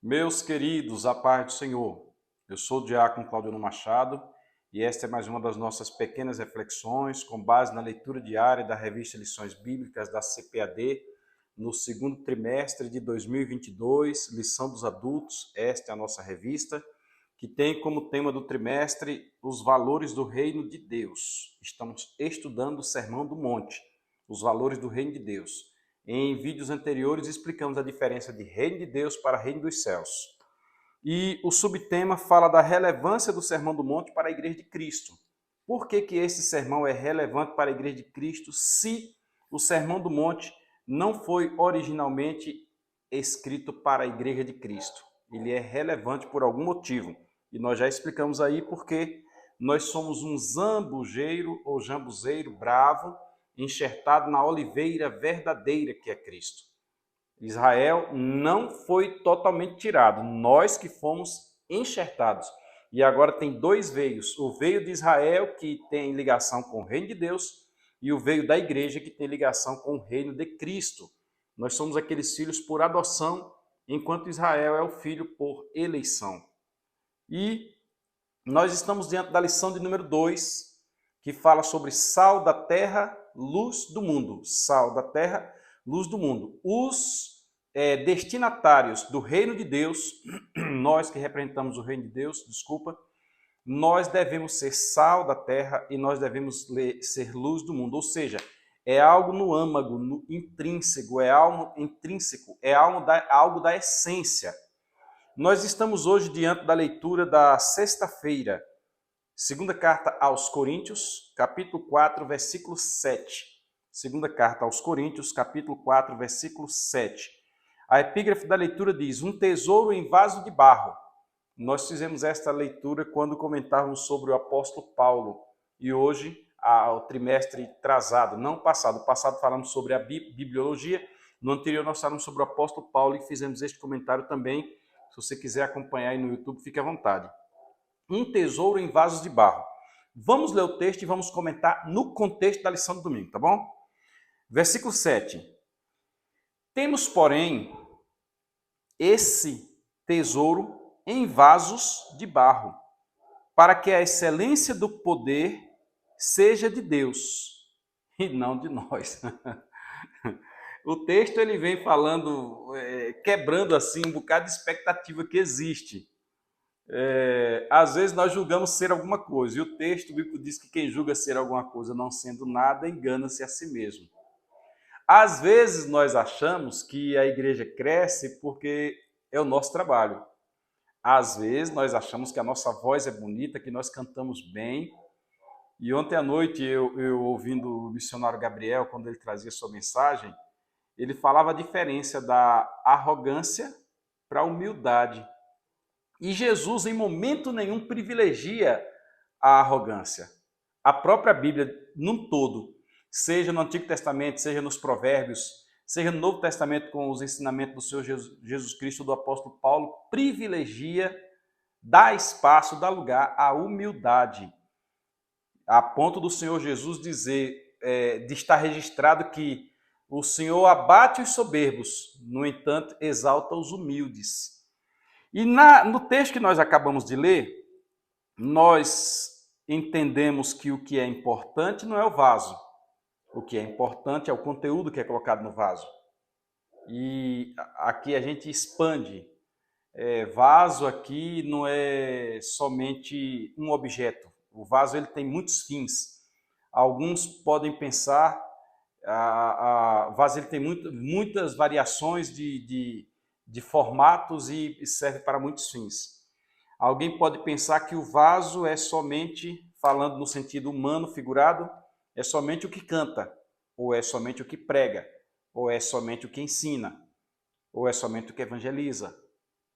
Meus queridos, a paz do Senhor. Eu sou o diácono Claudionor Machado e esta é mais uma das nossas pequenas reflexões com base na leitura diária da revista Lições Bíblicas da CPAD no segundo trimestre de 2022, Lição dos Adultos. Esta é a nossa revista que tem como tema do trimestre os valores do reino de Deus. Estamos estudando o Sermão do Monte, os valores do reino de Deus. Em vídeos anteriores explicamos a diferença de reino de Deus para reino dos céus. E o subtema fala da relevância do Sermão do Monte para a Igreja de Cristo. Por que esse sermão é relevante para a Igreja de Cristo se o Sermão do Monte não foi originalmente escrito para a Igreja de Cristo? Ele é relevante por algum motivo. E nós já explicamos aí porque nós somos um zambujeiro ou jambuzeiro bravo enxertado na oliveira verdadeira que é Cristo. Israel não foi totalmente tirado, nós que fomos enxertados. E agora tem dois veios, o veio de Israel que tem ligação com o reino de Deus e o veio da igreja que tem ligação com o reino de Cristo. Nós somos aqueles filhos por adoção, enquanto Israel é o filho por eleição. E nós estamos diante da lição de número 2, que fala sobre sal da terra, luz do mundo. Sal da terra, luz do mundo. Os destinatários do reino de Deus, nós que representamos o reino de Deus, nós devemos ser sal da terra e nós devemos ser luz do mundo. Ou seja, é algo no âmago, no intrínseco, é algo intrínseco, é algo da essência. Nós estamos hoje diante da leitura da sexta-feira, segunda carta aos Coríntios, capítulo 4, versículo 7. Segunda carta aos Coríntios, capítulo 4, versículo 7. A epígrafe da leitura diz, um tesouro em vaso de barro. Nós fizemos esta leitura quando comentávamos sobre o apóstolo Paulo. E hoje, ao trimestre atrasado, não passado, passado falamos sobre a bibliologia, no anterior nós falamos sobre o apóstolo Paulo e fizemos este comentário também. Se você quiser acompanhar aí no YouTube, fique à vontade. Um tesouro em vasos de barro. Vamos ler o texto e vamos comentar no contexto da lição do domingo, tá bom? Versículo 7. Temos, porém, esse tesouro em vasos de barro, para que a excelência do poder seja de Deus e não de nós. O texto ele vem falando, quebrando assim um bocado de expectativa que existe. Às vezes nós julgamos ser alguma coisa, e o texto bíblico diz que quem julga ser alguma coisa não sendo nada, engana-se a si mesmo. Às vezes nós achamos que a igreja cresce porque é o nosso trabalho. Às vezes nós achamos que a nossa voz é bonita, que nós cantamos bem. E ontem à noite, eu ouvindo o missionário Gabriel, quando ele trazia sua mensagem, ele falava a diferença da arrogância para a humildade. E Jesus, em momento nenhum, privilegia a arrogância. A própria Bíblia, num todo, seja no Antigo Testamento, seja nos Provérbios, seja no Novo Testamento com os ensinamentos do Senhor Jesus Cristo, do apóstolo Paulo, privilegia, dá espaço, dá lugar à humildade. A ponto do Senhor Jesus dizer, de estar registrado que o Senhor abate os soberbos, no entanto, exalta os humildes. E no texto que nós acabamos de ler, nós entendemos que o que é importante não é o vaso. O que é importante é o conteúdo que é colocado no vaso. E aqui a gente expande. Vaso aqui não é somente um objeto. O vaso ele tem muitos fins. Alguns podem pensar, o vaso ele tem muitas variações de formatos e serve para muitos fins. Alguém pode pensar que o vaso é somente, falando no sentido humano, figurado, é somente o que canta, ou é somente o que prega, ou é somente o que ensina, ou é somente o que evangeliza,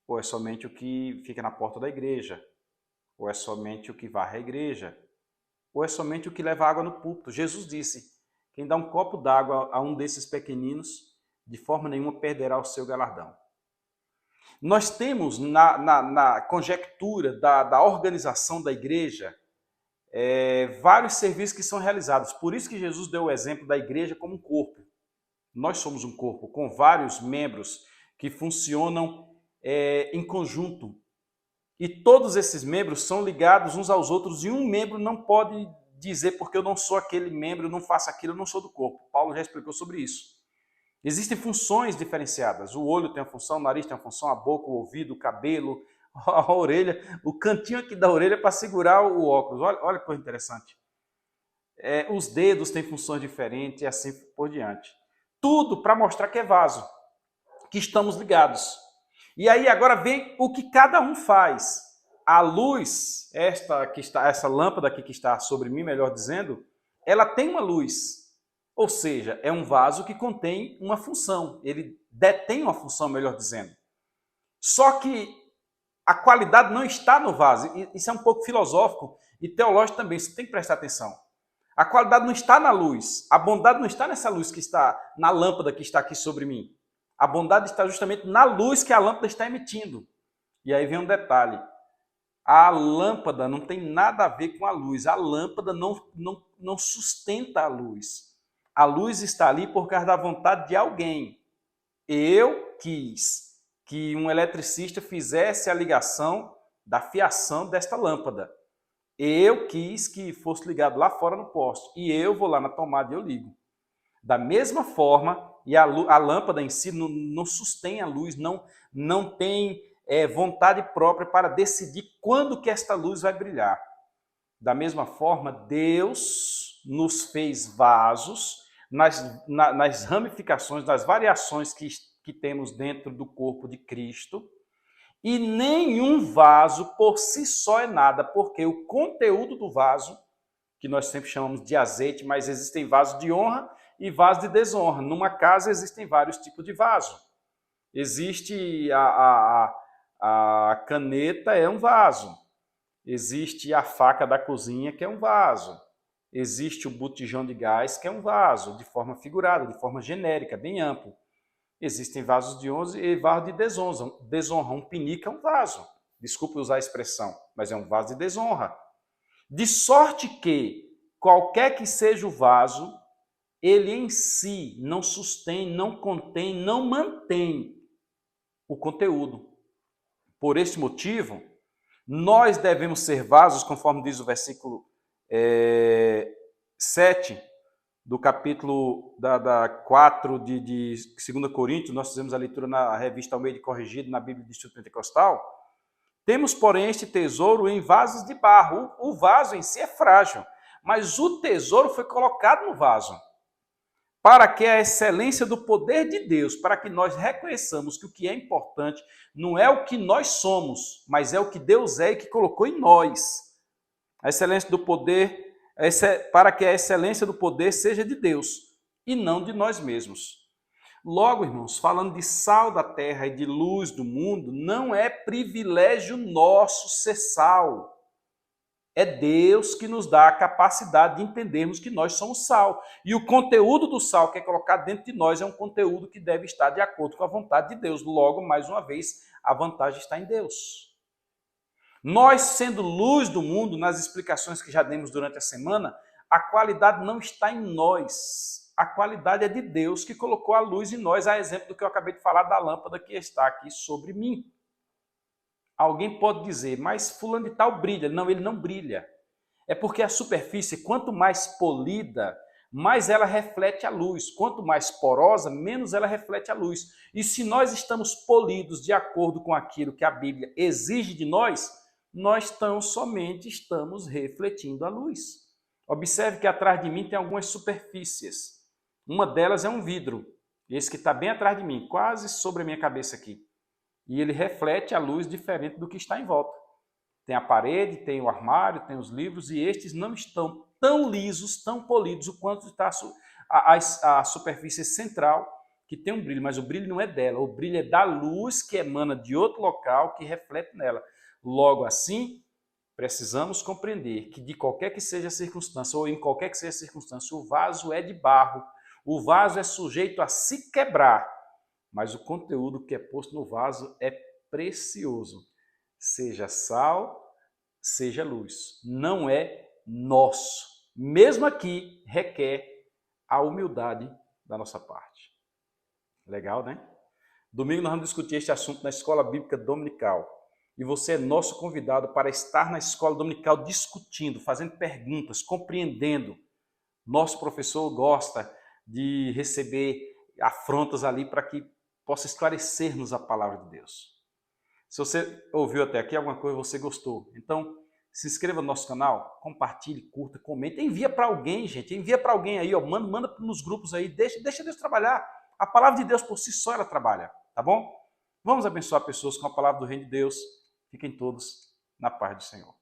ou é somente o que fica na porta da igreja, ou é somente o que varre a igreja, ou é somente o que leva água no púlpito. Jesus disse, quem dá um copo d'água a um desses pequeninos, de forma nenhuma perderá o seu galardão. Nós temos na conjectura da organização da igreja vários serviços que são realizados. Por isso que Jesus deu o exemplo da igreja como um corpo. Nós somos um corpo com vários membros que funcionam em conjunto. E todos esses membros são ligados uns aos outros e um membro não pode dizer porque eu não sou aquele membro, eu não faço aquilo, eu não sou do corpo. Paulo já explicou sobre isso. Existem funções diferenciadas. O olho tem uma função, o nariz tem uma função, a boca, o ouvido, o cabelo, a orelha, o cantinho aqui da orelha para segurar o óculos. Olha que coisa interessante. Os dedos têm funções diferentes e assim por diante. Tudo para mostrar que é vaso, que estamos ligados. E aí agora vem o que cada um faz. A luz, essa lâmpada aqui que está sobre mim, melhor dizendo, ela tem uma luz. Ou seja, é um vaso que contém uma função. Ele detém uma função, melhor dizendo. Só que a qualidade não está no vaso. Isso é um pouco filosófico e teológico também. Você tem que prestar atenção. A qualidade não está na luz. A bondade não está nessa luz que está na lâmpada que está aqui sobre mim. A bondade está justamente na luz que a lâmpada está emitindo. E aí vem um detalhe. A lâmpada não tem nada a ver com a luz. A lâmpada não sustenta a luz. A luz está ali por causa da vontade de alguém. Eu quis que um eletricista fizesse a ligação da fiação desta lâmpada. Eu quis que fosse ligado lá fora no poste. E eu vou lá na tomada e eu ligo. Da mesma forma, e a lâmpada em si não sustém a luz, não tem vontade própria para decidir quando que esta luz vai brilhar. Da mesma forma, Deus nos fez vasos nas ramificações, nas variações que temos dentro do corpo de Cristo, e nenhum vaso por si só é nada, porque o conteúdo do vaso, que nós sempre chamamos de azeite, mas existem vasos de honra e vasos de desonra. Numa casa existem vários tipos de vaso. Existe a caneta, é um vaso. Existe a faca da cozinha, que é um vaso. Existe o botijão de gás, que é um vaso, de forma figurada, de forma genérica, bem amplo. Existem vasos de honra e vasos de desonra. Um pinico é um vaso. Desculpe usar a expressão, mas é um vaso de desonra. De sorte que, qualquer que seja o vaso, ele em si não sustém, não contém, não mantém o conteúdo. Por este motivo, nós devemos ser vasos, conforme diz o versículo 7 do capítulo 4 de 2 Coríntios. Nós fizemos a leitura na revista Almeida Corrigido, na Bíblia do Instituto Pentecostal. Temos, porém, este tesouro em vasos de barro. O vaso em si é frágil, mas o tesouro foi colocado no vaso, para que a excelência do poder de Deus, para que nós reconheçamos que o que é importante não é o que nós somos, mas é o que Deus é e que colocou em nós. A excelência do poder, para que a excelência do poder seja de Deus e não de nós mesmos. Logo, irmãos, falando de sal da terra e de luz do mundo, não é privilégio nosso ser sal. É Deus que nos dá a capacidade de entendermos que nós somos sal. E o conteúdo do sal que é colocado dentro de nós é um conteúdo que deve estar de acordo com a vontade de Deus. Logo, mais uma vez, a vantagem está em Deus. Nós, sendo luz do mundo, nas explicações que já demos durante a semana, a qualidade não está em nós. A qualidade é de Deus que colocou a luz em nós, a exemplo do que eu acabei de falar da lâmpada que está aqui sobre mim. Alguém pode dizer, mas fulano de tal brilha. Não, ele não brilha. É porque a superfície, quanto mais polida, mais ela reflete a luz. Quanto mais porosa, menos ela reflete a luz. E se nós estamos polidos de acordo com aquilo que a Bíblia exige de nós tão somente estamos refletindo a luz. Observe que atrás de mim tem algumas superfícies. Uma delas é um vidro. Esse que está bem atrás de mim, quase sobre a minha cabeça aqui. E ele reflete a luz diferente do que está em volta. Tem a parede, tem o armário, tem os livros, e estes não estão tão lisos, tão polidos, o quanto está a superfície central, que tem um brilho, mas o brilho não é dela, o brilho é da luz que emana de outro local, que reflete nela. Logo assim, precisamos compreender que de qualquer que seja a circunstância, ou em qualquer que seja a circunstância, o vaso é de barro, o vaso é sujeito a se quebrar, mas o conteúdo que é posto no vaso é precioso. Seja sal, seja luz. Não é nosso. Mesmo aqui, requer a humildade da nossa parte. Legal, né? Domingo nós vamos discutir este assunto na Escola Bíblica Dominical. E você é nosso convidado para estar na Escola Dominical discutindo, fazendo perguntas, compreendendo. Nosso professor gosta de receber afrontas ali para que possa esclarecer-nos a palavra de Deus. Se você ouviu até aqui alguma coisa, você gostou. Então, se inscreva no nosso canal, compartilhe, curta, comente, envia para alguém, gente, envia para alguém aí, ó, manda nos grupos aí, deixa Deus trabalhar. A palavra de Deus por si só ela trabalha, tá bom? Vamos abençoar pessoas com a palavra do Reino de Deus. Fiquem todos na paz do Senhor.